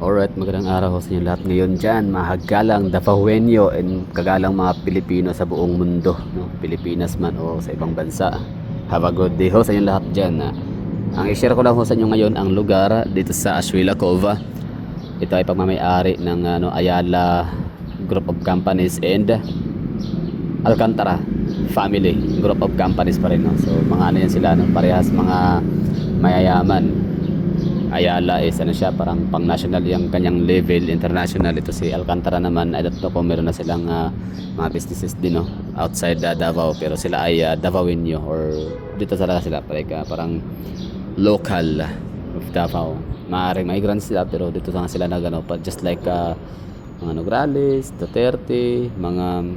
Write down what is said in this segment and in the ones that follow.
Alright, magandang araw sa inyo lahat ngayon dyan, mga hagalang Davaoenyo and kagalang mga Pilipino sa buong mundo, no? Pilipinas man o sa ibang bansa. Have a good day ho sa inyo lahat dyan. Ang i-share ko lang ho sa inyo ngayon ang lugar dito sa Ashuela Cova. Ito ay pagmamay-ari ng Ayala Group of Companies and Alcantara Family Group of Companies pa rin. No? So mga ano yan sila, no? Parehas mga mayayaman. Ayala is ano siya, parang pang national yung kanyang level, international. Ito si Alcantara naman, I don't know kung meron na silang mga businesses din, no, outside Davao, pero sila ay Davaoenyo or dito talaga sila parang local of Davao. Maaaring migrants sila pero dito lang sila nagano, just like mga Nograles, Duterte, mga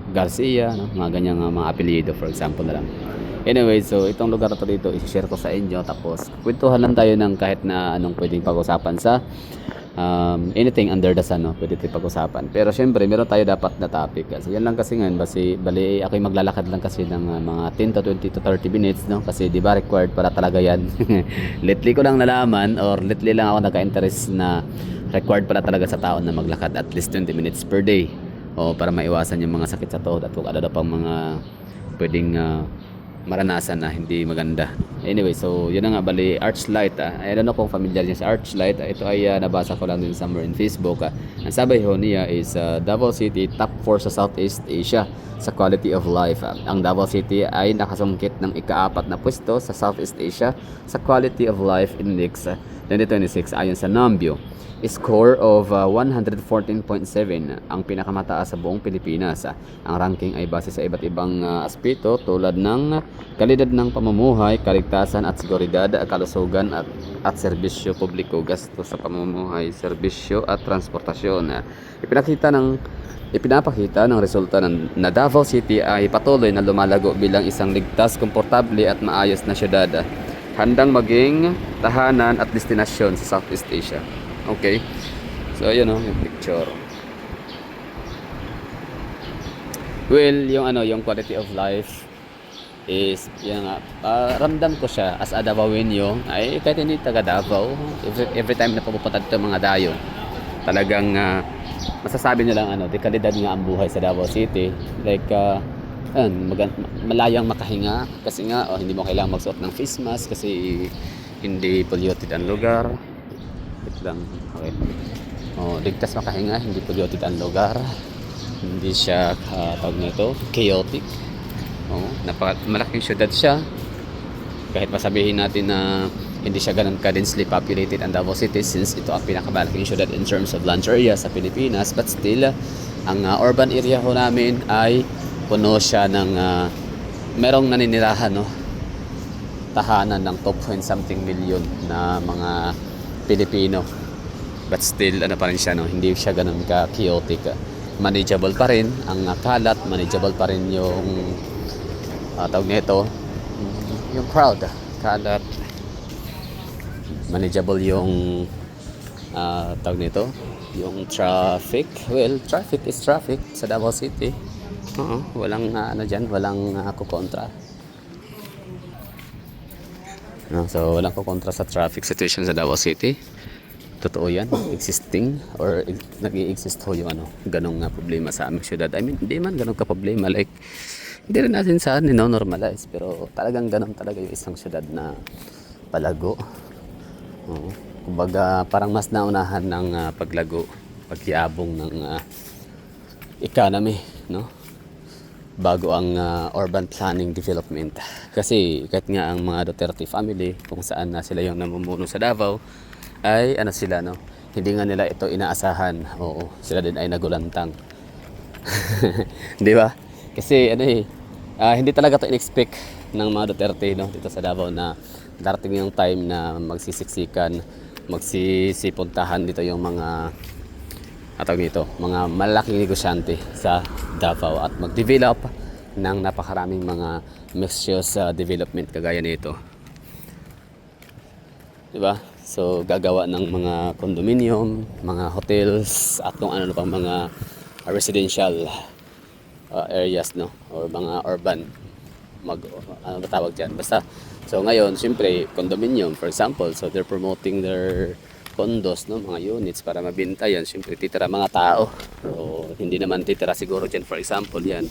Garcia, no? Mga ganyang mga apelyido, for example na lang. Anyway, so itong lugar na to dito i-share ko sa inyo, tapos kwentuhan lang tayo ng kahit na anong pwedeng pag-usapan sa anything under the sun, no? Pwede tayo pag-usapan. Pero syempre, meron tayo dapat na topic. Kasi yan lang kasi ngayon, bali ako'y maglalakad lang kasi ng mga 10 to 20 to 30 minutes, no? Kasi di ba required para talaga yan. Lately ko lang nalaman or lately lang ako nagka-interest na required pala talaga sa tao na maglakad at least 20 minutes per day. O para maiwasan yung mga sakit sa tuhod at kung ano pang mga pwedeng maranasan na hindi maganda. Anyway, so yun na nga, bali Archlight. I don't know kung familiar niya sa Archlight. Ito ay nabasa ko lang din somewhere in Facebook. Ang sabi ho niya is Davao City top 4 sa Southeast Asia sa quality of life. Ang Davao City ay nakasungkit ng ika-4 na pwesto sa Southeast Asia sa Quality of Life Index 2026 ayon sa Numbeo. Score of 114.7, ang pinakamataas sa buong Pilipinas. Ang ranking ay base sa iba't ibang aspeto tulad ng kalidad ng pamumuhay, kaligtasan at seguridad, kalusugan at serbisyo publiko, gasto sa pamumuhay, serbisyo at transportasyon. Ipinapakita ng resulta na Davao City ay patuloy na lumalago bilang isang ligtas, komportable at maayos na syudad, handang maging tahanan at destinasyon sa Southeast Asia. Okay. So, yun o, yung picture. Well, yung quality of life is, yun nga, ramdam ko siya as a Davaoenyo, ay kahit hindi taga Davao, every time na pupunta dito mga dayo, talagang masasabi nilang di kalidad nga ang buhay sa Davao City. Like, malayang makahinga kasi nga, hindi mo kailangang magsuot ng face mask kasi hindi polluted ang lugar. Lang. Okay. Ligtas makahinga, hindi polluted ang lugar. Hindi siya tawag nito, chaotic. Malaking syudad siya. Kahit masabihin natin na hindi siya ganun ka-densely populated ang Davao City since ito ang pinakamalaking syudad in terms of land area sa Pilipinas, but still ang urban area ho namin ay puno siya ng merong naninirahan, no? Tahanan ng 2 something million na mga Pilipino, but still pa rin siya, no? Hindi siya ganun ka chaotic. Manageable pa rin ang kalat, manageable pa rin yung tawag nito, yung crowd, kalat, manageable yung tawag nito, yung traffic. Well, traffic is traffic sa Davao City. Walang dyan, walang kukontra. So walang kukontra sa traffic situation sa Davao City. Totoo yan, existing or nag-i-exist ho yung ganong problema sa aming syudad. I mean, hindi man ganong ka-problema, like hindi rin natin saan normalize, pero talagang ganon talaga yung isang syudad na palago. Kumbaga parang mas naunahan ng paglago, pagkiabong ng economy, no? Bago ang urban planning development. Kasi kahit nga ang mga Duterte family, kung saan sila yung namumuno sa Davao, ay sila, no? Hindi nga nila ito inaasahan. Oo, sila din ay nagulantang. Di ba? Kasi hindi talaga ito in-expect ng mga Duterte, no, dito sa Davao na darating yung time na magsisiksikan, magsisipuntahan dito yung mga mga malaking negosyante sa Davao at mag-develop ng napakaraming mga mixed-use development kagaya nito. Diba? So gagawa ng mga condominium, mga hotels at kung ano pang mga residential areas, no, or mga urban tawag dyan, basta. So ngayon, siyempre, condominium for example, so they're promoting their condos, no, mga units para mabenta yan. Siyempre titira mga tao. So, hindi naman titira siguro dyan, for example, yan.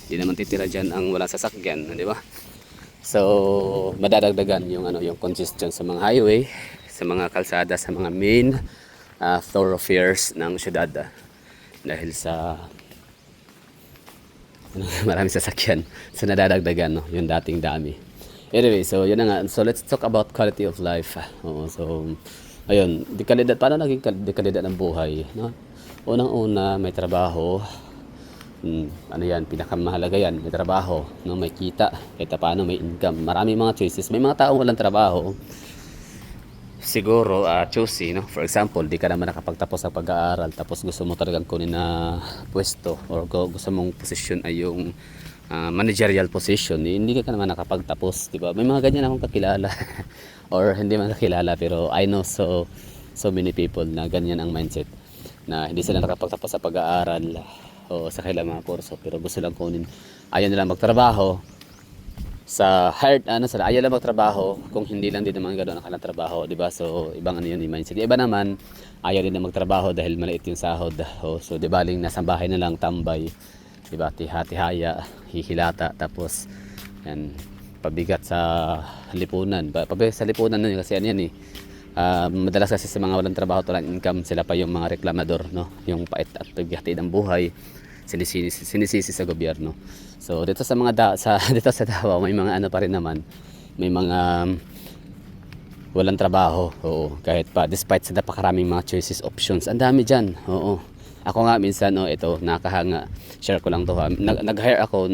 Hindi naman titira dyan ang walang sasakyan, di ba? So, madadagdagan yung yung congestion sa mga highway, sa mga kalsada, sa mga main thoroughfares ng syudad dahil sa marami sasakyan. So, nadadagdagan, no, yung dating dami. Anyway, so yun na nga. So let's talk about quality of life. So ayun, dekalidad, paano naging dekalidad ng buhay, no? Unang-una, may trabaho. Ano yan, pinakamahalaga yan, may trabaho, no, may kita, kahit paano may income. Marami mga choices. May mga taong walang trabaho. Siguro choosy, no? For example, di ka naman nakapagtapos sa pag-aaral tapos gusto mo talagang kunin na pwesto or gusto mong posisyon ay yung managerial position, hindi ka naman nakapagtapos, di ba? May mga ganyan akong kakilala or hindi man kakilala, pero I know so many people na ganyan ang mindset, na hindi sila nakapagtapos sa pag-aaral o sa kailang mga kurso, pero gusto lang kunin, ayaw nila magtrabaho sa hard, ayaw lang magtrabaho kung hindi lang din naman ganoon ang kanilang trabaho, di ba? So ibang yun yung mindset. Iba naman, ayaw din na magtrabaho dahil maliit yung sahod. So di baling nasa bahay na lang tambay, diba, tihaya, hihilata, tapos yan, pabigat sa lipunan. Pabigat sa lipunan nun kasi yan madalas kasi sa mga walang trabaho, walang income, sila pa yung mga reklamador, no, yung pait at paghati ng buhay, sinisisi sa gobyerno. So dito sa mga dito sa Davao, may mga pa rin naman, may mga walang trabaho, oo, kahit pa despite sa napakaraming mga choices, options, ang dami diyan, oo. Ako nga minsan, ito, nakahanga. Share ko lang to, ha. Nag-hire ako,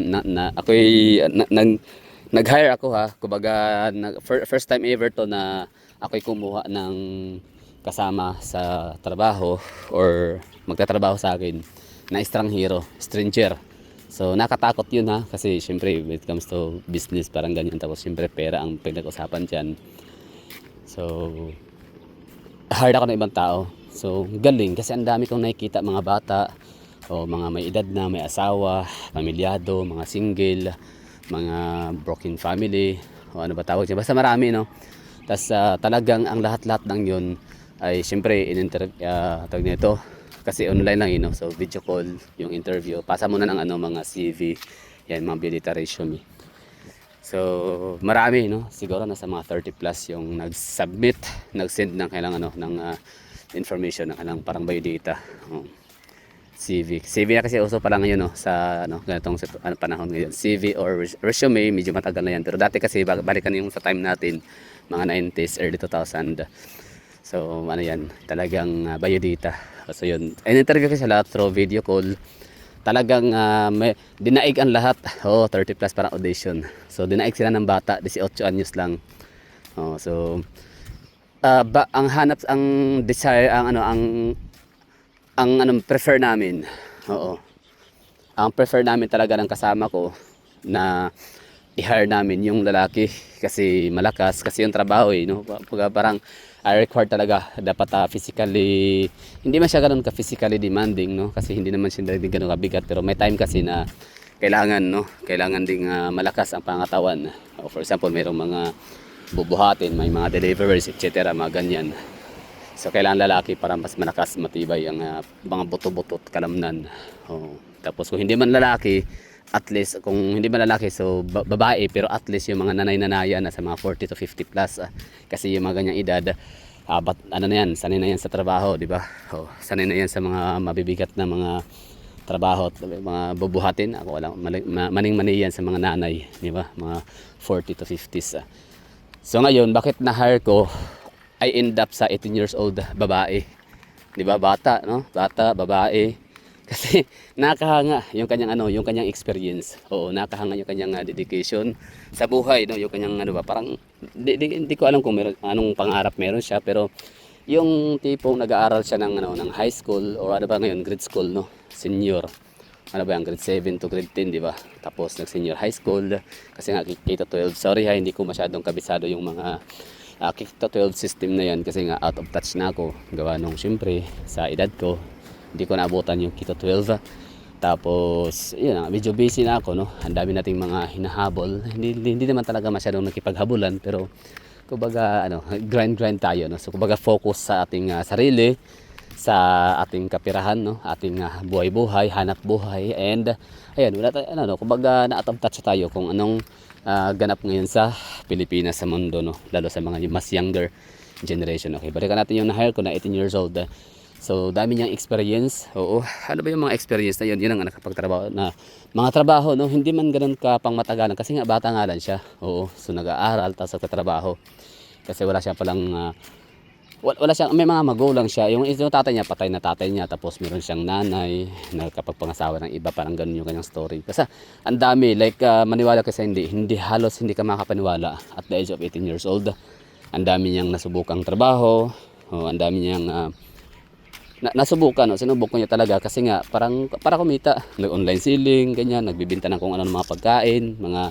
nag-hire ako, ha. Kumbaga, first time ever to na ako'y kumuha ng kasama sa trabaho or magtatrabaho sa akin na stranger. So, nakatakot yun, ha. Kasi, syempre, when it comes to business, parang ganyan. Tapos, syempre, pera ang pinag-usapan dyan. So, hired ako ng ibang tao. So, galing kasi ang dami kong nakikita mga bata o mga may edad na, may asawa, pamilyado, mga single, mga broken family, o ano ba tawag niya, basta marami, no? Tapos talagang ang lahat-lahat ng yun ay syempre tawag nito kasi online lang, no? So video call yung interview, pasa mo na ng mga CV, yan, mga bilita, resume. So marami, no? Siguro nasa mga 30 plus yung nag-send ng kailangan ng information ng kanilang parang biodata, CV na kasi uso pa lang ngayon, sa ganitong panahon ngayon. CV or resume medyo matagal na yan, pero dati kasi balikan yung sa time natin, mga 90s, early 2000. So yan, talagang biodata. So yun, in-interview ko sila through video call. Talagang may dinaig ang lahat. 30 plus parang audition. So dinaig sila ng bata, 18 anyos lang. So ang hanap, ang desire, ang prefer namin, ang prefer namin talaga ng kasama ko na i-hire namin yung lalaki kasi malakas, kasi yung trabaho, no, parang required talaga, dapat physically, hindi man siya ganoon ka physically demanding, no, kasi hindi naman siya ganoon kabigat, pero may time kasi na kailangan ding malakas ang pangatawan. For example, mayroong mga bubuhatin, may mga deliveries, etc., mga ganyan. So kailangan lalaki para mas malakas, matibay ang mga buto-buto at kalamnan. Tapos kung hindi man lalaki, at least kung hindi man lalaki, so babae, pero at least yung mga nanay-nanaya na sa mga 40 to 50 plus, kasi yung mga ganyang edad, sanay na yan sa trabaho, di ba? Sanay na yan sa mga mabibigat na mga trabaho, mga bubuhatin. Ako wala, maning-mani yan sa mga nanay, di ba? Mga 40 to 50s. So ngayon, bakit na-hire ko, I end up sa 18 years old babae. 'Di ba? Bata, no? Bata, babae. Kasi nakahanga yung kanyang experience. Nakahanga yung kanyang dedication sa buhay, no? Yung kanyang parang hindi ko alam kung anong pangarap meron siya, pero yung tipong nag-aaral siya ng high school or ngayon, grade school, no? Senior. Grade 7 to grade 10, di ba? Tapos nag-senior high school kasi nga K-12. Sorry hindi ko masyadong kabisado yung mga K-12 system na yan kasi nga out of touch na ako. Gawa nung syempre sa edad ko, hindi ko naabutan yung K-12. Tapos, medyo busy na ako, no? Ang dami nating mga hinahabol. Hindi naman talaga masyadong nakipaghabulan, pero kumbaga ano, grind tayo, no? So kumbaga focus sa ating sarili, sa ating kapirahan, no? Ating buhay-buhay, hanap buhay, and ayan, wala tayo ano, no? Kumbaga na-out of touch tayo kung anong ganap ngayon sa Pilipinas, sa mundo, no? Lalo sa mga mas younger generation. Okay, balikan natin yung na-hire ko na 18 years old. So dami niyang experience. Oo, ano ba yung mga experience na yun? Yun ang nakapagtrabaho na mga trabaho, no? Hindi man ganun ka pang matagalan kasi nga bata nga lang siya. Oo, so nag-aaral tapos nagtatrabaho kasi wala siya palang wala siyang, may mga magulang siya. Yung tatay niya, patay na tatay niya, tapos meron siyang nanay na kapag pangasawa ng iba, parang ganun yung kanyang story. Kasi ang dami, like maniwala kasi hindi halos hindi ka makapaniwala at the age of 18 years old. Ang dami niyang nasubukang trabaho, ang dami niyang nasubukan, no? Sinubukan niya talaga kasi nga parang para kumita, nag-online selling, ganyan, nagbibenta ng kung ano ng mga pagkain, mga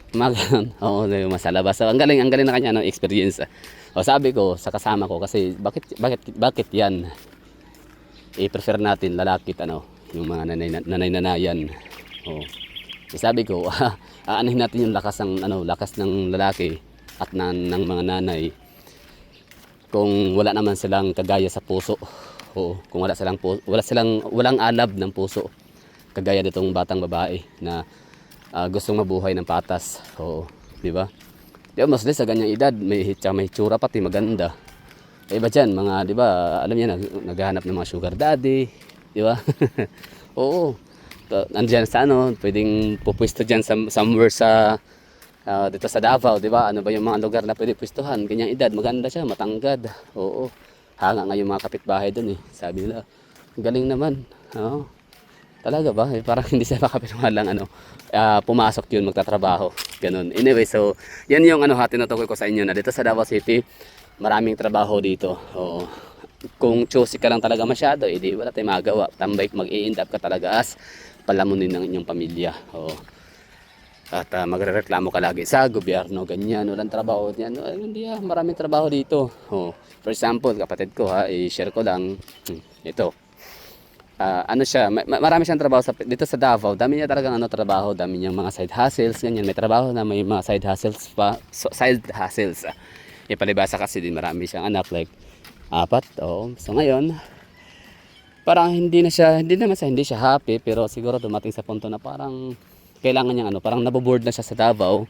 ganun. Oo, sa labas. So, ang galing na kanya, no, experience. O sabi ko sa kasama ko kasi bakit yan? I-prefer natin lalaki ano, yung mga nanay-nanayan. Oh. So, sabi ko, aanahin natin yung lakas ng lalaki at ng mga nanay kung wala naman silang kagaya sa puso. Oo, kung walang alab ng puso. Kagaya nitong batang babae na gustong mabuhay ng patas. Oo, di ba? Di ba, mostly sa ganyang edad, may tsura pati maganda. Iba dyan, mga, di ba, alam niya, naghahanap ng mga sugar daddy, di ba? Oo, nandiyan sa pwedeng pupwesto dyan somewhere sa, dito sa Davao, di ba? Ano ba yung mga lugar na pwede pwestuhan? Ganyang edad, maganda siya, matangkad. Oo, hanga nga yung mga kapitbahay dun eh. Sabi nila, galing naman. Oo. Talaga ba? Parang hindi siya makapaniwalang pumasok yun, magtatrabaho. Ganun. Anyway, so, yan yung tinutukoy ko sa inyo na dito sa Davao City, maraming trabaho dito. Oo. Kung choosy ka lang talaga masyado, edi wala tayong magawa. Tambay, mag-i-end up ka talaga as palamunin ng inyong pamilya. Oo. At magrereklamo ka lagi sa gobyerno, ganyan, walang trabaho niyan. Hindi maraming trabaho dito. Oo. For example, kapatid ko i-share ko lang, ito. Marami siyang trabaho dito sa Davao. Dami niya talagang trabaho, dami niyang mga side hustles, ganyan. May trabaho na may mga side hustles pa, side hustles. Ipalibasa kasi din marami siyang anak, like 4. Oh. So ngayon, parang hindi siya happy, pero siguro dumating sa punto na parang kailangan niyang parang naboboard na siya sa Davao.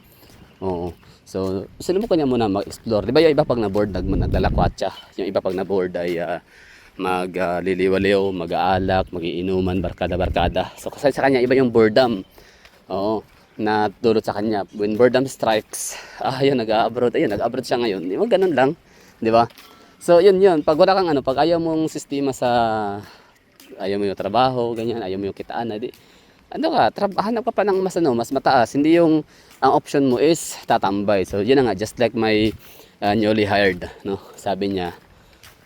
Oo. So, sinubukan niya muna mag-explore. Di ba yung iba pag na-board, nagdalakwatsa. Yung iba pag na-board ay magliliwaliw, mag-aalak, magiinuman, barkada-barkada. So, kasi sa kanya, iba yung boredom. Oo. Na dulot sa kanya. When boredom strikes, ayun, nag-abroad. Ayun, nag-abroad siya ngayon. Di ba, ganun lang. Di ba? So, yun. Pag wala kang pag ayaw mong sistema ayaw mo yung trabaho, ganyan, ayaw mo yung kitaan, hanap ka pa ng mas mataas. Hindi yung ang option mo is tatambay. So yun na nga, just like my newly hired, no? Sabi niya,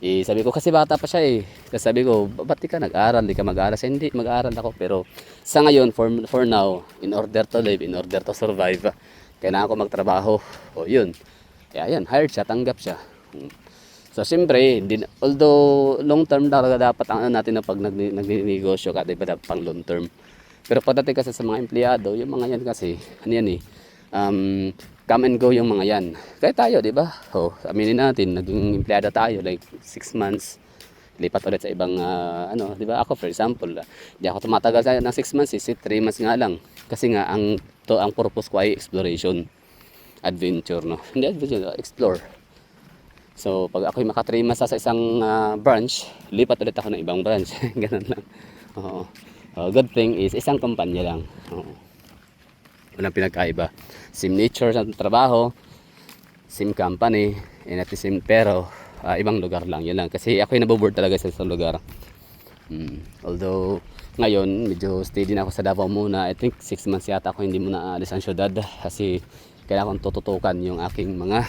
sabi ko kasi bata pa siya kasi sabi ko, ba't di ka nag-aral, di ka mag-aral? Siya, hindi, mag-aral ako, pero sa ngayon, for now, in order to live, in order to survive, kailangan ko magtrabaho. O yun, kaya yun, hired siya, tanggap siya. So siyempre, although long term talaga dapat natin na pag nagnegosyo ka, diba, pang long term. Pero pagdating kasi sa mga empleyado, yung mga yan kasi, come and go yung mga yan. Kaya tayo, di ba? Aminin natin, naging empleyado tayo, like 6 months, lipat ulit sa ibang, di ba? Ako, for example, di ako tumatagal ng 6 months, 3 months nga lang. Kasi nga, ang purpose ko ay exploration, adventure, no? Hindi adventure, explore. So, pag ako'y maka 3 months sa isang branch, lipat ulit ako ng ibang branch. Ganun lang. Oo. Good thing is isang kumpanya lang. Walang pinagkaiba. Same nature sa trabaho, same company, and at the same, pero ibang lugar lang. Yun lang. Kasi ako'y naboboard talaga sa isang lugar. Although ngayon medyo steady na ako sa Davao muna. I think 6 months yata ako hindi muna aalis ang syudad kasi kailangan kong tututukan yung aking mga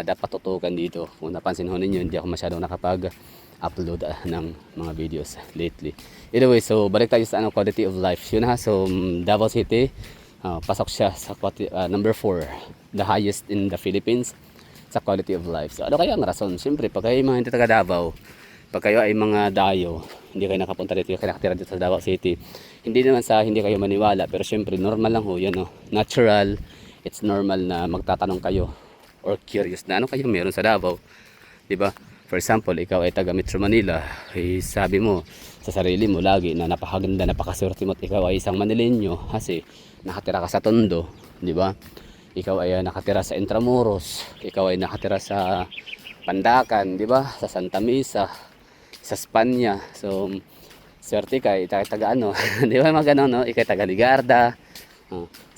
dapat tutukan dito. Kung napansin ho ninyo, hindi ako masyadong nakapag-upload ng mga videos lately. Anyway, so balik tayo sa quality of life. Yun so Davao City, pasok siya sa number 4, the highest in the Philippines sa quality of life. So ano kaya ang rason? Siyempre, pag kayo mga hindi taga Davao, pag kayo ay mga dayo, hindi kayo nakapunta dito, kayo nakatira dito sa Davao City, hindi naman sa hindi kayo maniwala, pero siyempre normal lang ho, yan natural, it's normal na magtatanong kayo or curious na ano kaya meron sa Davao, 'di ba? For example, ikaw ay taga Metro Manila, sabi mo sa sarili mo lagi na napakaganda, napakaswerte mo at ikaw ay isang Manileño kasi nakatira ka sa Tondo, 'di ba? Ikaw ay nakatira sa Intramuros, ikaw ay nakatira sa Pandacan, 'di ba? Sa Santa Mesa, sa Espanya. So, swerte ka, taga ano, 'di ba? Magano no, ikaw taga Ligarda.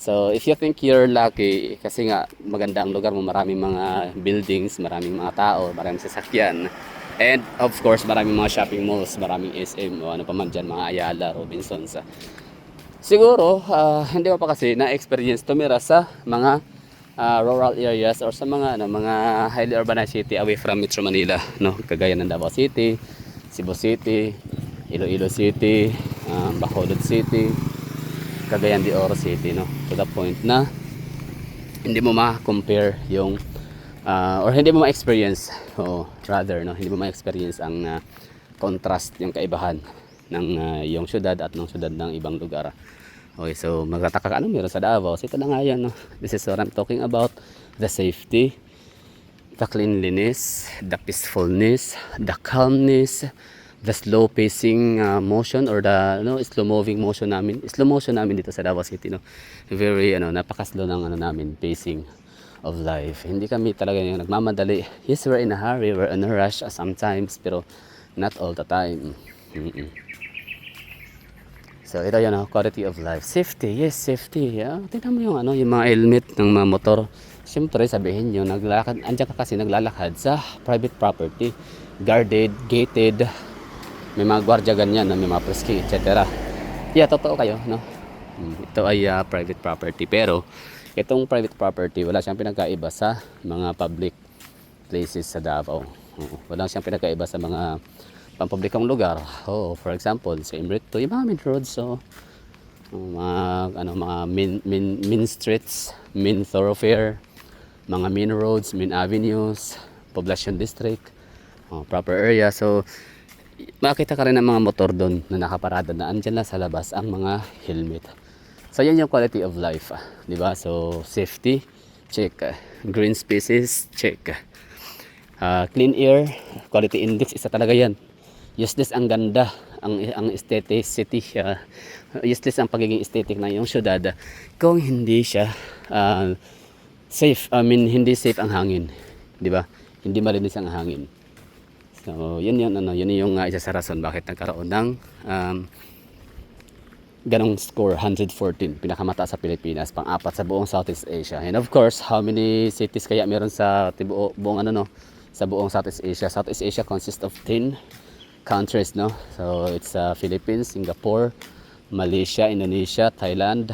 So, if you think you're lucky, kasi nga maganda ang lugar mo, maraming mga buildings, maraming mga tao, maraming sasakyan. And of course, maraming mga shopping malls, maraming SM, o ano pa man dyan, mga Ayala, Robinsons. Siguro, hindi mo pa kasi na-experience tumira sa mga rural areas or sa mga mga highly urbanized city away from Metro Manila, no? Kagaya ng Davao City, Cebu City, Iloilo City, Bacolod City, Cagayan de Oro City, no? To the point na hindi mo ma-compare yung or hindi mo ma-experience, rather no, hindi mo ma-experience ang contrast, yung kaibahan ng yung syudad at ng syudad ng ibang lugar. Okay, so magtataka ka, ano meron sa Davao? So ito na nga yan, no? This is what I'm talking about: the safety, the cleanliness, the peacefulness, the calmness, the slow pacing motion, or the slow moving motion namin. Slow motion namin dito sa Davao City, no. Very napaka-slow ng namin pacing of life. Hindi kami talaga yung nagmamadali. Yes, we're in a hurry, we're in a rush sometimes, pero not all the time. So ito yun, quality of life. Safety, yes, safety. Tingnan mo yung yung mga helmet ng mga motor. Siyempre sabihin nyo, andyan ka kasi naglalakad sa private property, guarded, gated, may mga gwardiya ganyan, may mga presking, etc. Yeah, totoo kayo, no? Ito ay private property, pero itong private property, wala siyang pinagkaiba sa mga public places sa Davao. Wala siyang pinagkaiba sa mga pampublikong lugar. For example, sa Imbrito, yung mga main roads, mga main streets, main thoroughfare, mga main roads, main avenues, population district, proper area. So makita ka rin ng mga motor doon na nakaparada na andyan lang sa labas ang mga helmet. So yan yung quality of life, di ba? So safety, check. Green spaces, check. Clean air, quality index, isa talaga yan. Useless ang ganda, ang aestheticity, useless ang pagiging aesthetic na yung syudad kung hindi siya safe. Hindi safe ang hangin, di ba? Hindi malinis ang hangin. So, yun yung isa sa rason bakit nagkaroon ng ganong score, 114, pinakamataas sa Pilipinas, pang-apat sa buong Southeast Asia. And of course, how many cities kaya meron sa buong sa buong Southeast Asia? Southeast Asia consists of 10 countries, no? So, it's Philippines, Singapore, Malaysia, Indonesia, Thailand,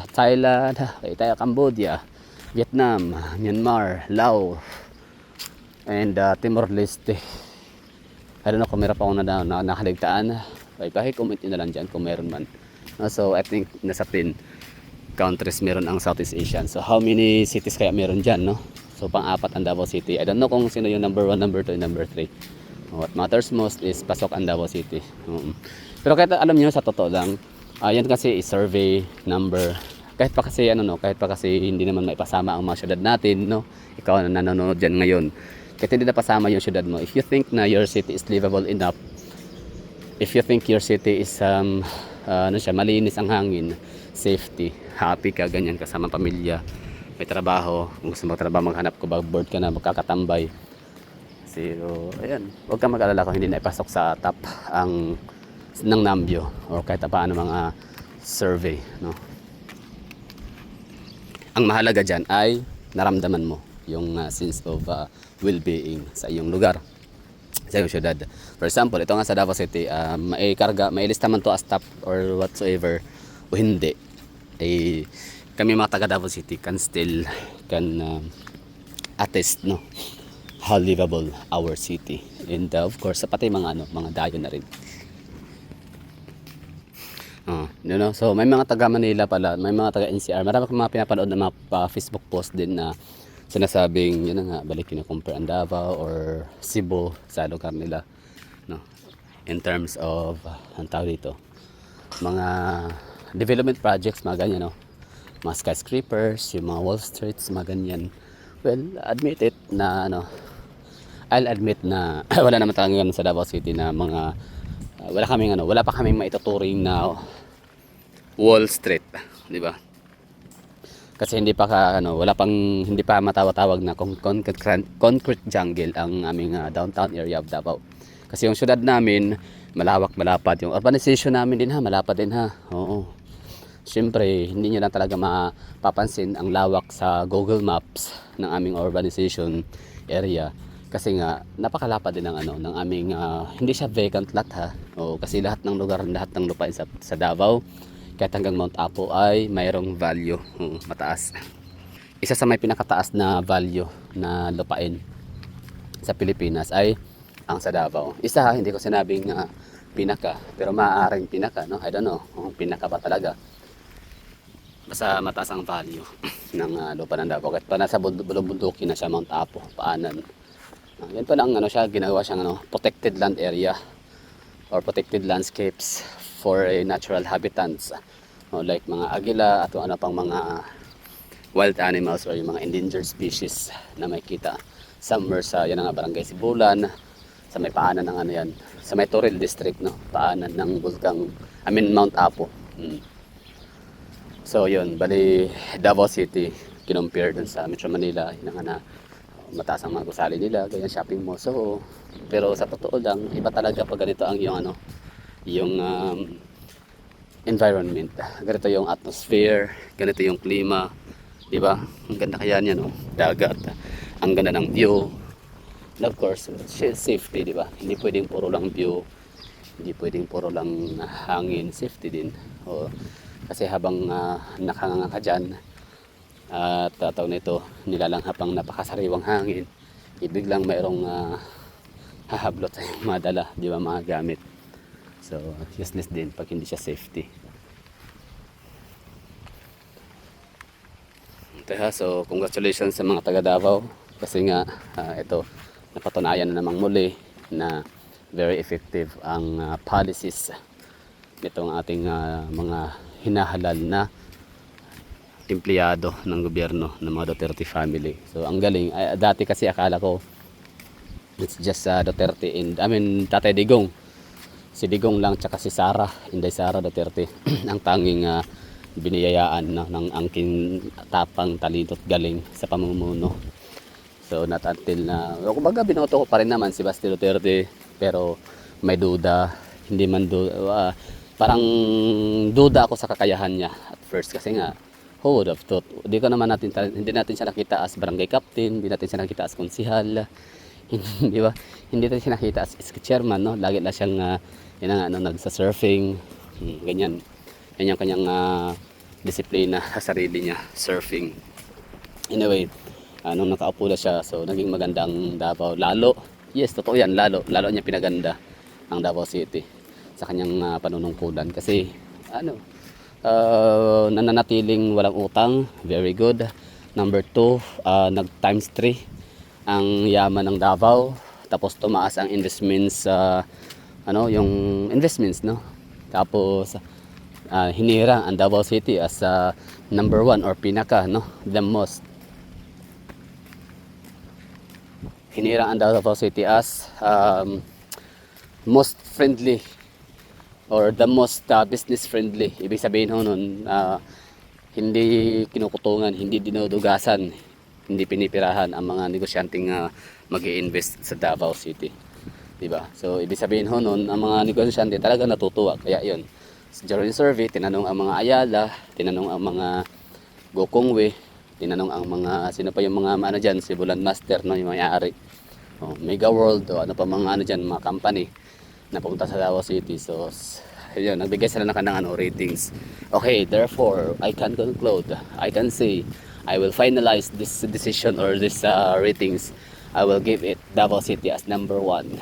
Cambodia, Vietnam, Myanmar, Laos, and Timor-Leste. I don't know kung meron pa akong nakaligtaan. Paki-comment nyo na lang dyan kung meron man. So I think nasa 10 countries meron ang Southeast Asian. So how many cities kaya meron dyan, no? So pang-apat ang Davao City. I don't know kung sino yung number 1, number 2, and number 3. What matters most is pasok ang Davao City. Pero kahit alam nyo, sa totoo lang, yan kasi is survey number. Kahit pa kasi hindi naman maipasama ang mga syudad natin, no? Ikaw na nanonood dyan ngayon, kahit hindi na pasama yung syudad mo, if you think na your city is livable enough, if you think your city is malinis ang hangin, safety, happy ka, ganyan, kasama pamilya, may trabaho, kung gusto magtrabaho, maghanap ko ba, bored ka na, magkakatambay. So, ayan, huwag kang mag-alala kung hindi na ipasok sa top ng Nambio o kahit paano mga survey, no? Ang mahalaga dyan ay naramdaman mo yung sense of well-being sa iyong lugar, sa iyong syudad. For example, ito nga sa Davao City, may lista man to as top or whatsoever o hindi, kami mga taga Davao City can attest, no, how livable our city. And of course, pati mga dayo na rin. So may mga taga Manila pala, may mga taga NCR, marami akong mga pinapanood na mga Facebook post din na sinasabing yun na nga, balik compare ang Davao or Cebu sa lugar nila, no, in terms of ang tawag dito, mga development projects, mga ganyan, no, mga skyscrapers, yung mga wall streets, mga ganyan, Well, admit it na I'll admit na wala naman talaga ganun sa Davao City na mga wala pa kaming maituturing na Wall Street, di ba? Kasi hindi pa matawag na concrete jungle ang aming downtown area of Davao. Kasi yung syudad namin malawak, malapad, yung urbanization namin din malapad din Oo. Siyempre, hindi nyo lang talaga mapapansin ang lawak sa Google Maps ng aming urbanization area. Kasi nga, napakalapad din ng aming, hindi siya vacant lot kasi lahat ng lugar, lahat ng lupain sa Davao, kahit hanggang Mount Apo ay mayroong value, mataas. Isa sa may pinakataas na value na lupain sa Pilipinas ay ang sa Davao. Isa, hindi ko sinabing pinaka, pero maaaring pinaka, no? I don't know, pinaka ba talaga. Basta mataas ang value ng lupa ng Davao. Kahit pa nasa bulubundukin na siya, Mount Apo, Paanan. Yan pa lang ginawa siyang protected land area or protected landscapes for natural habitats. Like mga agila at pang mga wild animals or yung mga endangered species na may kita. Somewhere sa barangay Sibulan, sa may paanan ng yan, sa may Toril District, paanan ng Mount Apo. So yun, bali Davao City kinumpare dun sa Metro Manila, mataas ang mga gusali nila, ganyan shopping mall. So, pero sa totoo lang, iba talaga pag ganito ang yung environment. Ganito yung atmosphere, ganito yung klima, di ba? Ang ganda kaya niya, dagat, ang ganda ng view. And of course, safety, di ba? Hindi pwedeng puro lang view, hindi pwedeng puro lang hangin, safety din. Kasi habang nakanganga ka dyan at tawag nito, nilalanghap ang napakasariwang hangin, biglang mayroong hahablot sa madala, di ba, mga gamit. So useless din pag hindi siya safety. So congratulations sa mga taga Davao kasi nga ito napatunayan na namang muli na very effective ang policies nitong ating mga hinahalal na empleyado ng gobyerno ng mga Duterte family. So ang galing. Dati kasi akala ko it's just Duterte and Tatay Digong. Si Digong lang tsaka si Sara, Inday Sara Duterte ang tanging biniyayaan ng angking tapang, talento at galing sa pamumuno. So not until na kumbaga binoto ko pa rin naman si Basti Duterte, pero may duda, hindi man parang duda ako sa kakayahan niya at first kasi nga who would have thought, hindi natin siya nakita as barangay captain, hindi natin siya nakita as konsihal, di ba? Hindi natin siya nakita as chairman, lagi na siyang nagsa-surfing, ganyan. Yan yung kanyang disiplina sa sarili niya, surfing. Anyway, nung nakaupo na siya, so naging maganda ang Davao. Yes, totoo yan, lalo niya pinaganda ang Davao City sa kanyang panunungkulan kasi nananatiling walang utang, very good. Number 2, nag times 3 ang yaman ng Davao, tapos tumaas ang investments yung investments, tapos hinira ang Davao City as number 1 or pinaka, the most. Hinira ang Davao City as most friendly or the most business friendly. Ibig sabihin nun, hindi kinukutungan, hindi dinudugasan, hindi pinipirahan ang mga negosyanteng mag-i-invest sa Davao City, diba? So ibig sabihin nun, ang mga negosyante talaga natutuwa. Kaya yun, during survey, tinanong ang mga Ayala, tinanong ang mga Gokongwe, tinanong ang mga sino pa yung mga dyan, Sibulan Master, yung may-ari, Mega World, o mga dyan, mga company na pumunta sa Davao City. So yun, nagbigay sila ng kanang ratings. Okay, therefore I can conclude, I can say, I will finalize this decision or this ratings. I will give it Davao City as number 1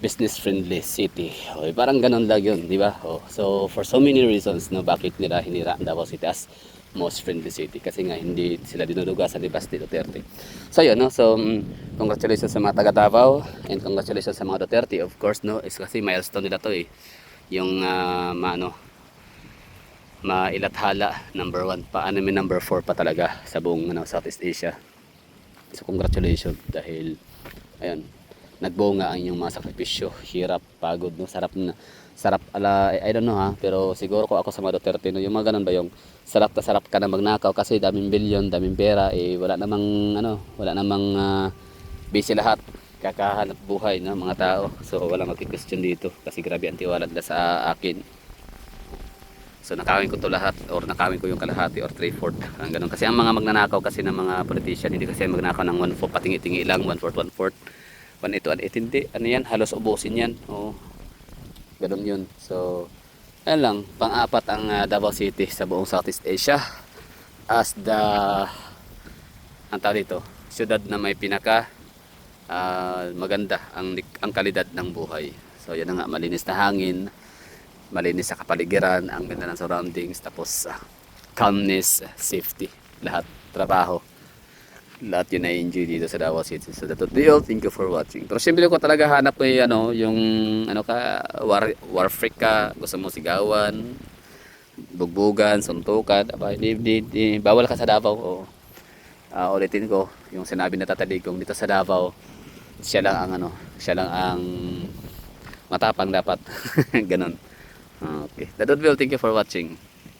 business friendly city. Okay, parang ganun lang yun, di ba? So for so many reasons, bakit nila hinira ang Davao City as most friendly city, kasi nga hindi sila dinudugasan ni Basti Duterte. So yun, so congratulations sa mga taga Davao and congratulations sa mga Duterte, of course, is kasi milestone nila to yung mailathala, number 1 pa, ano may number 4 pa talaga sa buong Southeast Asia. So congratulations dahil ayun, nagbunga ang inyong mga sakripisyo, hirap, pagod, no? Sarap ala, I don't know ha, pero siguro ko ako sa mga Duterte, no, yung mga ganun ba, yung sarap na sarap ka na magnakaw kasi daming bilyon, daming pera, wala namang wala namang busy lahat, kakahanap buhay ng mga tao. So wala magki-question dito kasi grabe ang tiwala nila sa akin. So nakawin ko to lahat, or nakawin ko yung kalahati or 3/4. Ang ganun kasi ang mga magnanakaw kasi ng mga politician, hindi kasi magnakaw ng 1/4, patingi-tingi lang, 1/4, 1/4. 1/8, 1/8, hindi. Ano yan? Halos ubusin yan. Oo. Ganun yun. So, ayun lang. Pang-apat ang Davao City sa buong Southeast Asia as the, ang tawag dito, syudad na may pinaka maganda ang kalidad ng buhay. So, yan na nga, malinis na hangin, malinis sa kapaligiran, ang ganda ng surroundings, tapos calmness, safety, lahat, trabaho, lahat yun na-enjoy dito sa Davao City. So that's all. Thank you for watching. Pero siyempre ko talaga hanap ko yung war freak ka, gusto mo sigawan, bugbugan, suntukan, bawal ka sa Davao. Ulitin ko yung sinabi na Tataligong dito sa Davao, siya lang ang matapang dapat. Ganon. Okay. That's all. Thank you for watching.